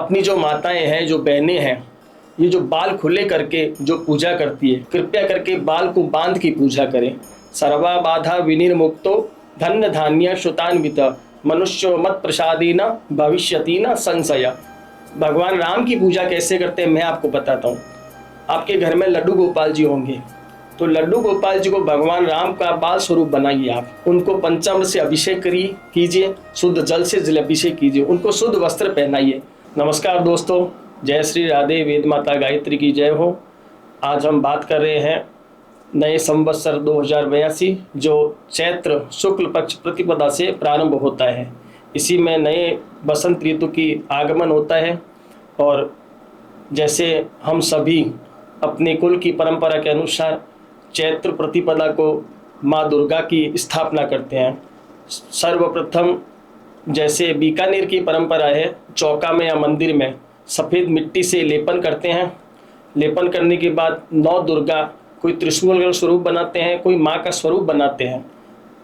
अपनी जो माताएं हैं, जो बहनें हैं, ये जो बाल खुले करके जो पूजा करती है, कृपया करके बाल को बांध की पूजा करें। सर्वा बाधा विनिर्मुक्तो धन्य धान्य श्रुतान्वित मनुष्यो मत प्रसादीन भविष्यति न संशय। भगवान राम की पूजा कैसे करते हैं मैं आपको बताता हूँ। आपके घर में लड्डू गोपाल जी होंगे, तो लड्डू गोपाल जी को भगवान राम का बाल स्वरूप बनाइए। आप उनको पंचामृत से अभिषेक कीजिए, शुद्ध जल से जल अभिषेक कीजिए, उनको शुद्ध वस्त्र पहनाइए। नमस्कार दोस्तों, जय श्री राधे, वेद माता गायत्री की जय हो। आज हम बात कर रहे हैं नए संवत्सर 2082 जो चैत्र शुक्ल पक्ष प्रतिपदा से प्रारंभ होता है। इसी में नए बसंत ऋतु की आगमन होता है और जैसे हम सभी अपने कुल की परंपरा के अनुसार चैत्र प्रतिपदा को माँ दुर्गा की स्थापना करते हैं। सर्वप्रथम जैसे बीकानेर की परंपरा है, चौका में या मंदिर में सफ़ेद मिट्टी से लेपन करते हैं। लेपन करने के बाद नौ दुर्गा, कोई त्रिशूल का स्वरूप बनाते हैं, कोई माँ का स्वरूप बनाते हैं।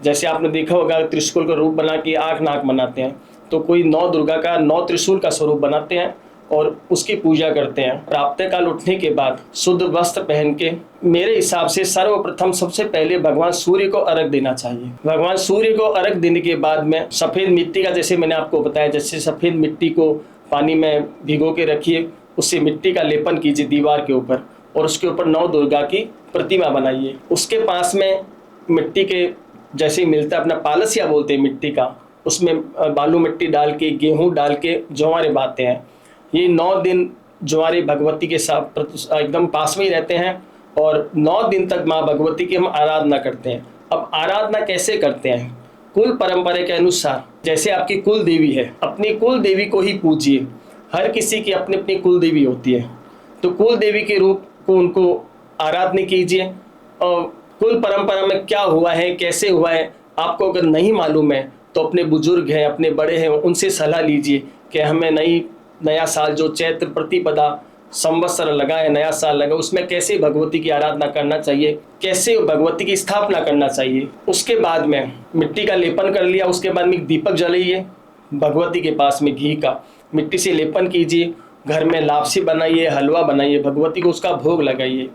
जैसे आपने देखा होगा त्रिशूल का रूप बना के आँख नाक बनाते हैं, तो कोई नौ दुर्गा का, नौ त्रिशूल का स्वरूप बनाते हैं और उसकी पूजा करते हैं। प्रातः काल उठने के बाद शुद्ध वस्त्र पहन के मेरे हिसाब से सर्वप्रथम सबसे पहले भगवान सूर्य को अर्घ देना चाहिए। भगवान सूर्य को अर्घ देने के बाद में सफ़ेद मिट्टी का, जैसे मैंने आपको बताया, जैसे सफ़ेद मिट्टी को पानी में भिगो के रखिए, उससे मिट्टी का लेपन कीजिए दीवार के ऊपर और उसके ऊपर नौ दुर्गा की प्रतिमा बनाइए। उसके पास में मिट्टी के जैसे मिलता है अपना पालसिया बोलते हैं मिट्टी का, उसमें बालू मिट्टी डाल के, गेहूँ डाल के ज्वारे बांधते हैं। ये 9 दिन ज्वारे भगवती के साथ एकदम पास में ही रहते हैं और 9 दिन तक माँ भगवती की हम आराधना करते हैं। अब आराधना कैसे करते हैं? कुल परंपरा के अनुसार, जैसे आपकी कुल देवी है, अपनी कुल देवी को ही पूजिए। हर किसी की अपनी अपनी कुल देवी होती है, तो कुल देवी के रूप को उनको आराधना कीजिए। और कुल परंपरा में क्या हुआ है, कैसे हुआ है, आपको अगर नहीं मालूम है तो अपने बुजुर्ग हैं, अपने बड़े हैं, उनसे सलाह लीजिए कि हमें नया साल जो चैत्र प्रतिपदा संवत्सर लगा है, नया साल लगा, उसमें कैसे भगवती की आराधना करना चाहिए, कैसे भगवती की स्थापना करना चाहिए। उसके बाद में मिट्टी का लेपन कर लिया, उसके बाद में दीपक जलाइए भगवती के पास में, घी का मिट्टी से लेपन कीजिए। घर में लापसी बनाइए, हलवा बनाइए, भगवती को उसका भोग लगाइए।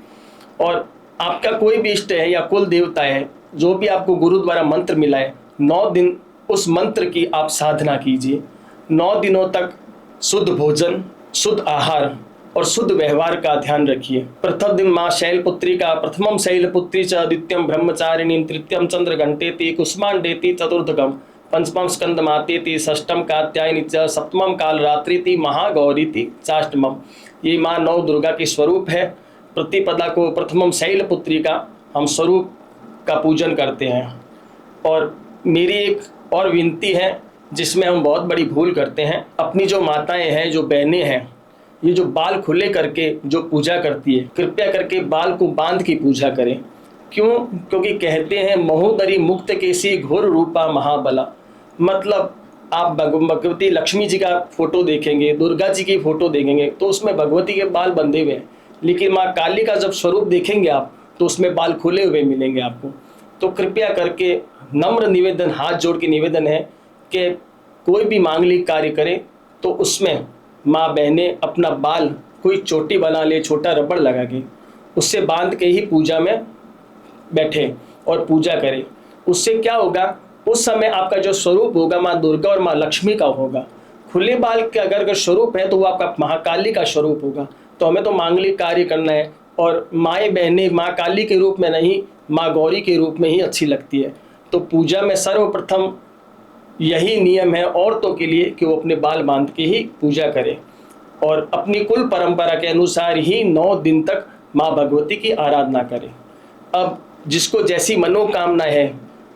और आपका कोई भी इष्ट है या कुल देवता है, जो भी आपको गुरु द्वारा मंत्र मिला है, 9 दिन उस मंत्र की आप साधना कीजिए। 9 दिनों तक शुद्ध भोजन, शुद्ध आहार और शुद्ध व्यवहार का ध्यान रखिए। प्रथम दिन माँ शैलपुत्री का, प्रथमम शैलपुत्री च, द्वितीयम ब्रह्मचारिणी, तृतीयम चंद्र घंटेति, कुष्मांडेति, चतुर्थकम पंचमम स्कंद मातेति, षष्टम कात्यायनी च, सप्तमम काल रात्रिति, महागौरीति, चाष्टमम। ये माँ 9 दुर्गा की स्वरूप है। प्रतिपदा को प्रथमम शैलपुत्री का हम स्वरूप का पूजन करते हैं। और मेरी एक और विनती है जिसमें हम बहुत बड़ी भूल करते हैं। अपनी जो माताएं हैं, जो बहनें हैं, ये जो बाल खुले करके जो पूजा करती है, कृपया करके बाल को बांध की पूजा करें। क्यों? क्योंकि कहते हैं महोदरी मुक्त केसी घोर रूपा महाबला। मतलब आप भगवती लक्ष्मी जी का फोटो देखेंगे, दुर्गा जी की फोटो देखेंगे तो उसमें भगवती के बाल बंधे हुए हैं, लेकिन माँ काली का जब स्वरूप देखेंगे आप तो उसमें बाल खुले हुए मिलेंगे आपको। तो कृपया करके नम्र निवेदन, हाथ जोड़ के निवेदन है कि कोई भी मांगलिक कार्य करे तो उसमें माँ बहनें अपना बाल कोई चोटी बना ले, छोटा रबड़ लगा के, उससे बांध के ही पूजा में बैठे और पूजा करें। उससे क्या होगा, उस समय आपका जो स्वरूप होगा माँ दुर्गा और माँ लक्ष्मी का होगा। खुले बाल के अगर स्वरूप है तो वो आपका महाकाली का स्वरूप होगा। तो हमें तो मांगलिक कार्य करना है और माएँ बहनें माँ काली के रूप में नहीं, माँ गौरी के रूप में ही अच्छी लगती है। तो पूजा में सर्वप्रथम यही नियम है औरतों के लिए कि वो अपने बाल बांध के ही पूजा करें और अपनी कुल परंपरा के अनुसार ही 9 दिन तक माँ भगवती की आराधना करें। अब जिसको जैसी मनोकामना है,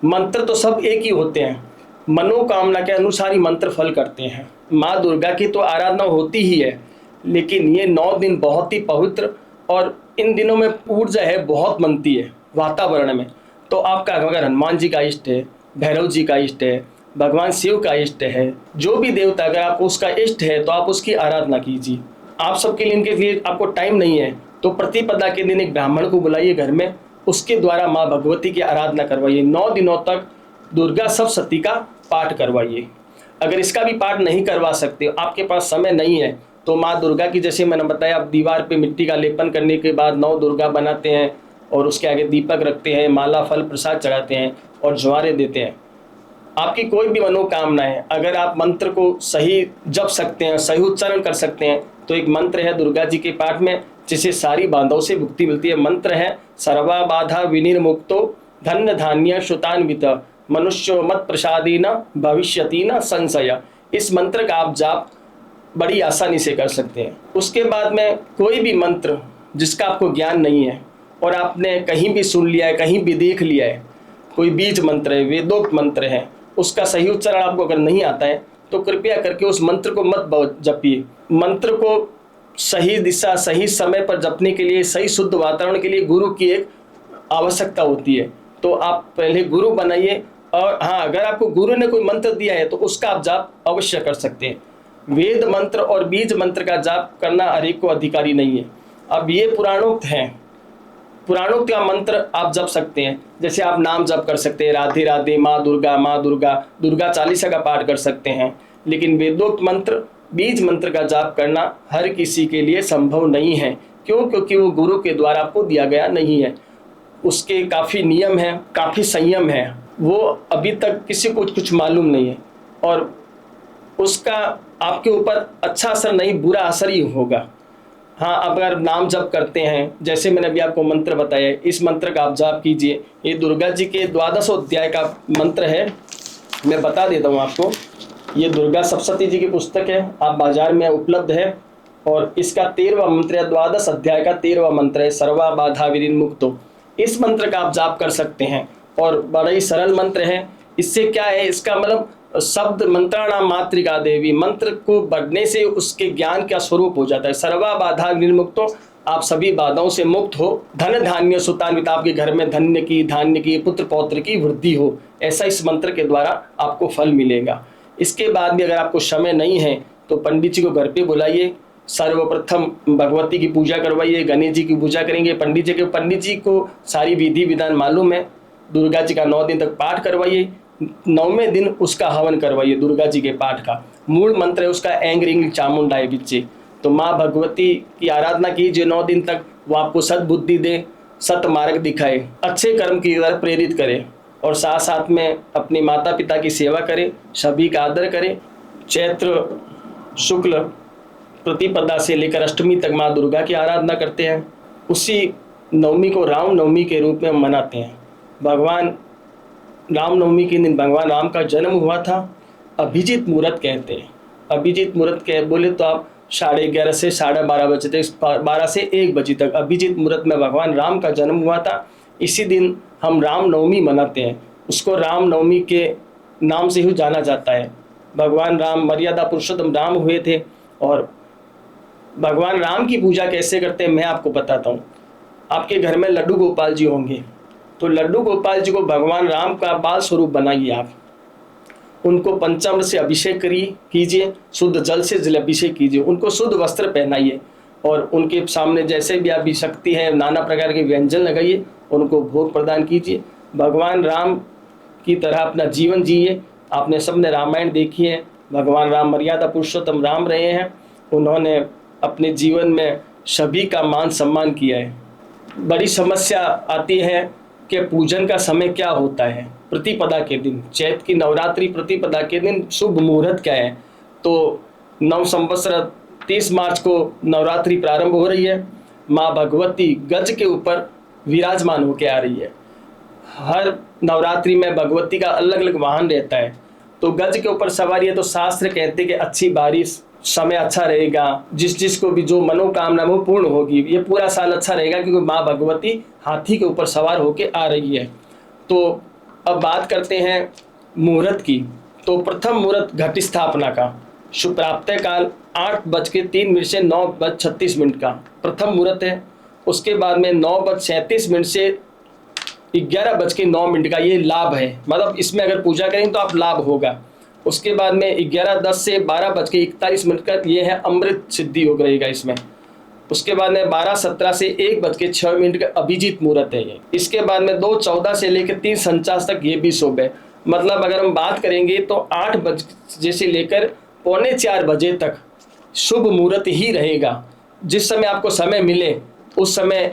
मंत्र तो सब एक ही होते हैं, मनोकामना के अनुसार ही मंत्र फल करते हैं। माँ दुर्गा की तो आराधना होती ही है, लेकिन ये 9 दिन बहुत ही पवित्र और इन दिनों में ऊर्जा है बहुत बनती है वातावरण में। तो आपका अगर हनुमान जी का इष्ट है, भैरव जी का इष्ट है, भगवान शिव का इष्ट है, जो भी देवता अगर आपको उसका इष्ट है तो आप उसकी आराधना कीजिए। आप सबके लिए, इनके लिए आपको टाइम नहीं है तो प्रतिपदा के दिन एक ब्राह्मण को बुलाइए घर में, उसके द्वारा माँ भगवती की आराधना करवाइए। 9 दिनों तक दुर्गा सप्तशती का पाठ करवाइए। अगर इसका भी पाठ नहीं करवा सकते, आपके पास समय नहीं है, तो माँ दुर्गा की, जैसे मैंने बताया, आप दीवार पे मिट्टी का लेपन करने के बाद 9 दुर्गा बनाते हैं और उसके आगे दीपक रखते हैं, माला फल प्रसाद चढ़ाते हैं और ज्वारे देते हैं। आपकी कोई भी मनोकामना है, अगर आप मंत्र को सही जप सकते हैं, सही उच्चारण कर सकते हैं, तो एक मंत्र है दुर्गा जी के पाठ में जिसे सारी बाधाओं से मुक्ति मिलती है। मंत्र है सर्वा बाधा विनिर्मुक्तो धन्य धान्य श्रुतान्वित मनुष्यो मत प्रसादीन भविष्यति न संशय। इस मंत्र का आप जाप बड़ी आसानी से कर सकते हैं। उसके बाद में कोई भी मंत्र जिसका आपको ज्ञान नहीं है और आपने कहीं भी सुन लिया है, कहीं भी देख लिया है, कोई बीज मंत्र है, वेदोक्त मंत्र है, उसका सही उच्चारण आपको अगर नहीं आता है तो कृपया करके उस मंत्र को मत जपिए। मंत्र को सही दिशा, सही समय पर जपने के लिए, सही शुद्ध वातावरण के लिए गुरु की एक आवश्यकता होती है। तो आप पहले गुरु बनाइए, और हाँ, अगर आपको गुरु ने कोई मंत्र दिया है तो उसका आप जाप अवश्य कर सकते हैं। वेद मंत्र और बीज मंत्र का जाप करना हर एक को अधिकारी नहीं है। अब ये पुराणोक्त हैं, पुराणोक्त का मंत्र आप जप सकते हैं। जैसे आप नाम जप कर सकते हैं, राधे राधे माँ दुर्गा, माँ दुर्गा, दुर्गा चालीसा का पाठ कर सकते हैं। लेकिन वेदोक्त मंत्र, बीज मंत्र का जाप करना हर किसी के लिए संभव नहीं है। क्यों? क्योंकि वो गुरु के द्वारा आपको दिया गया नहीं है। उसके काफ़ी नियम हैं, काफ़ी संयम है, वो अभी तक किसी को कुछ मालूम नहीं है, और उसका आपके ऊपर अच्छा असर नहीं, बुरा असर ही होगा। हाँ, अगर नाम जप करते हैं, जैसे मैंने अभी आपको मंत्र बताया, इस मंत्र का आप जाप कीजिए। ये दुर्गा जी के 12 अध्याय का मंत्र है, मैं बता देता हूँ आपको। ये दुर्गा सप्तशती जी की पुस्तक है, आप बाजार में उपलब्ध है, और इसका 13वां मंत्र है, 12 अध्याय का 13वां मंत्र है, सर्वा बाधा विनिर्मुक्तो। इस मंत्र का आप जाप कर सकते हैं, और बड़ा ही सरल मंत्र है। इससे क्या है, इसका मतलब शब्द मंत्राणाम मातृका देवी, मंत्र को बढ़ने से उसके ज्ञान का स्वरूप हो जाता है। सर्वा बाधा विनिर्मुक्तो, आप सभी बाधाओं से मुक्त हो। धन धान्य सुतान्वित, आपके घर में धन्य की, धान्य की, पुत्र पौत्र की वृद्धि हो, ऐसा इस मंत्र के द्वारा आपको फल मिलेगा। इसके बाद भी अगर आपको समय नहीं है तो पंडित जी को घर पे बुलाइए, सर्वप्रथम भगवती की पूजा करवाइए, गणेश जी की पूजा करेंगे। पंडित जी को सारी विधि विधान मालूम है। दुर्गा जी का 9 दिन तक पाठ करवाइए, 9वें दिन उसका हवन करवाइए। दुर्गा जी के पाठ का मूल मंत्र है उसका ऐंग रिंग चामुंडाय बिच्चे। तो माँ भगवती की आराधना कीजिए 9 दिन तक, वो आपको सद्बुद्धि दे, सत मार्ग दिखाए, अच्छे कर्म की तरफ प्रेरित करे, और साथ साथ में अपने माता पिता की सेवा करें, सभी का आदर करें। चैत्र शुक्ल प्रतिपदा से लेकर अष्टमी तक माँ दुर्गा की आराधना करते हैं। उसी नवमी को राम नवमी के रूप में मनाते हैं। भगवान राम नवमी के दिन भगवान राम का जन्म हुआ था। अभिजीत मुहूर्त कहते हैं। अभिजीत मुहूर्त कह बोले तो आप 11:30 से 12:30 बजे तक, 12 से 1 बजे तक अभिजीत मुहूर्त में भगवान राम का जन्म हुआ था। इसी दिन हम राम नवमी मनाते हैं। उसको राम नवमी के नाम से ही जाना जाता है। भगवान राम मर्यादा पुरुषोत्तम राम हुए थे, और भगवान राम की पूजा कैसे करते हैं मैं आपको बताता हूँ। आपके घर में लड्डू गोपाल जी होंगे, तो लड्डू गोपाल जी को भगवान राम का बाल स्वरूप बनाइए। आप उनको पंचामृत से अभिषेक कीजिए, शुद्ध जल से जल अभिषेक कीजिए, उनको शुद्ध वस्त्र पहनाइए, और उनके सामने जैसे भी आप शक्ति है नाना प्रकार के व्यंजन लगाइए, उनको भोग प्रदान कीजिए। भगवान राम की तरह अपना जीवन जिए। आपने सबने रामायण देखी है, भगवान राम मर्यादा पुरुषोत्तम राम रहे हैं। उन्होंने अपने जीवन में सभी का मान सम्मान किया है। बड़ी समस्या आती है कि पूजन का समय क्या होता है। प्रतिपदा के दिन, चैत की नवरात्रि प्रतिपदा के दिन शुभ मुहूर्त क्या है? तो 9 संवत्सर 30 मार्च को नवरात्रि प्रारंभ हो रही है। माँ भगवती गज के ऊपर विराजमान होकर आ रही है। हर नवरात्रि में भगवती का अलग अलग वाहन रहता है, तो गज के ऊपर सवारी है। तो शास्त्र कहते हैं कि अच्छी बारिश, समय अच्छा रहेगा, जिसको भी जो मनोकामना वो पूर्ण होगी। ये पूरा साल अच्छा रहेगा क्योंकि माँ भगवती हाथी के ऊपर सवार होके आ रही है। तो अब बात करते हैं मुहूर्त की। तो प्रथम मुहूर्त घट स्थापना का, शुभ प्राप्त काल 8:03 से 9:36 का प्रथम मुहूर्त है। उसके बाद में 9:37 से 11:09 का ये लाभ है, मतलब इसमें अगर पूजा करें तो आप लाभ होगा। उसके बाद में 11:10 से 12:41 का ये है अमृत सिद्धि योग रहेगा इसमें। उसके बाद में 12:17 से 1:06 का अभिजीत मुहूर्त है ये। इसके बाद में 2:14 से लेकर 3:49 तक ये भी शुभ है। मतलब अगर हम बात करेंगे तो 8 बजे से लेकर 3:45 बजे तक शुभ मुहूर्त ही रहेगा। जिस समय आपको समय मिले उस समय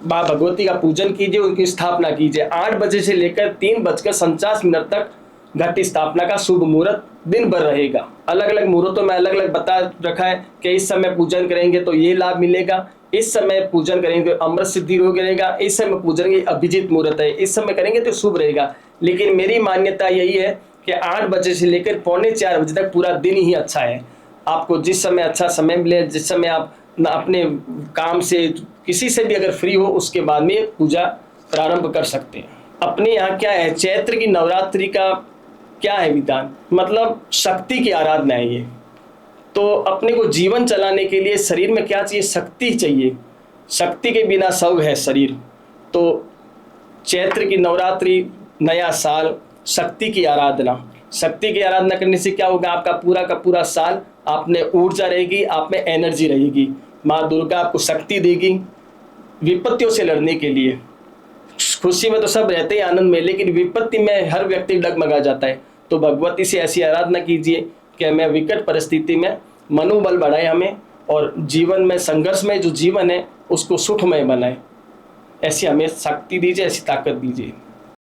माँ भगवती का पूजन कीजिए, उनकी स्थापना कीजिए। 8 बजे से लेकर 3:49 तक घट स्थापना का शुभ मुहूर्त दिन भर रहेगा। अलग अलग मुहूर्तों में अलग अलग बता रखा है कि इस समय पूजन करेंगे तो ये लाभ मिलेगा, इस समय पूजन करेंगे तो अमृत सिद्धि योग रहेगा, इस समय पूजन करेंगे अभिजीत मुहूर्त है, इस समय करेंगे तो शुभ रहेगा। लेकिन मेरी मान्यता यही है कि 8 बजे से लेकर 3:45 बजे तक पूरा दिन ही अच्छा है। आपको जिस समय अच्छा समय मिले, जिस समय आप अपने काम से किसी से भी अगर फ्री हो, उसके बाद में पूजा प्रारंभ कर सकते हैं। अपने यहाँ क्या है, चैत्र की नवरात्रि का क्या है विधान, मतलब शक्ति की आराधना है ये। तो अपने को जीवन चलाने के लिए शरीर में क्या चाहिए, शक्ति चाहिए। शक्ति के बिना सब है शरीर। तो चैत्र की नवरात्रि, नया साल, शक्ति की आराधना। शक्ति की आराधना करने से क्या होगा, आपका पूरा का पूरा साल आप में ऊर्जा रहेगी, आप में एनर्जी रहेगी। माँ दुर्गा आपको शक्ति देगी विपत्तियों से लड़ने के लिए। खुशी में तो सब रहते हैं, आनंद में, लेकिन विपत्ति में हर व्यक्ति डगमगा जाता है। तो भगवती से ऐसी आराधना कीजिए कि हमें विकट परिस्थिति में मनोबल बढ़ाए हमें, और जीवन में संघर्ष में जो जीवन है उसको सुखमय बनाए। ऐसी हमें शक्ति दीजिए, ऐसी ताकत दीजिए।